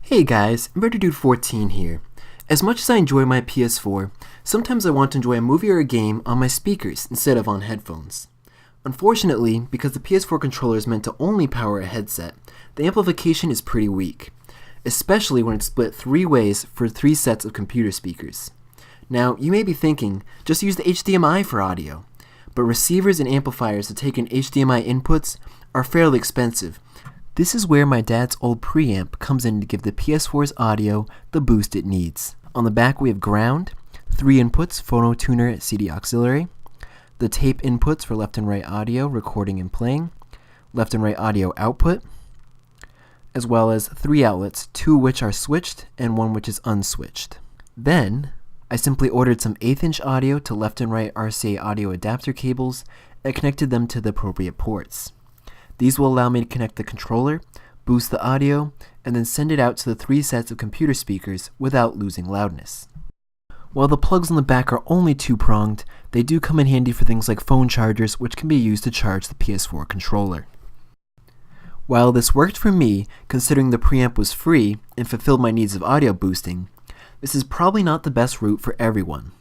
Hey guys, Inventordude 14 here. As much as I enjoy my PS4, sometimes I want to enjoy a movie or a game on my speakers instead of on headphones. Unfortunately, because the PS4 controller is meant to only power a headset, the amplification is pretty weak, especially when it's split 3 ways for 3 sets of computer speakers. Now, you may be thinking, just use the HDMI for audio, but receivers and amplifiers that take in HDMI inputs are fairly expensive. This is where my dad's old preamp comes in to give the PS4's audio the boost it needs. On the back we have ground, 3 inputs, phono tuner, CD auxiliary, the tape inputs for left and right audio, recording and playing, left and right audio output, as well as 3 outlets, 2 which are switched and 1 which is unswitched. Then, I simply ordered some 1/8 inch audio to left and right RCA audio adapter cables and connected them to the appropriate ports. These will allow me to connect the controller, boost the audio, and then send it out to the 3 sets of computer speakers without losing loudness. While the plugs on the back are only 2-pronged, they do come in handy for things like phone chargers, which can be used to charge the PS4 controller. While this worked for me, considering the preamp was free and fulfilled my needs of audio boosting, this is probably not the best route for everyone.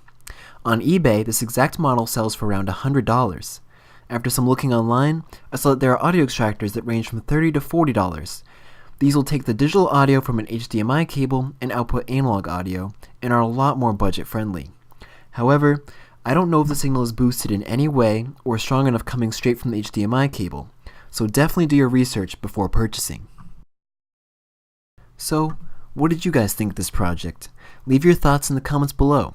On eBay, this exact model sells for around $100. After some looking online, I saw that there are audio extractors that range from $30 to $40. These will take the digital audio from an HDMI cable and output analog audio, and are a lot more budget friendly. However, I don't know if the signal is boosted in any way or strong enough coming straight from the HDMI cable, so definitely do your research before purchasing. So, what did you guys think of this project? Leave your thoughts in the comments below.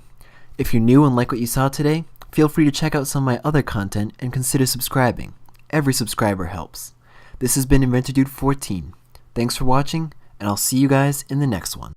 If you're new and like what you saw today, feel free to check out some of my other content and consider subscribing. Every subscriber helps. This has been Inventordude 14. Thanks for watching, and I'll see you guys in the next one.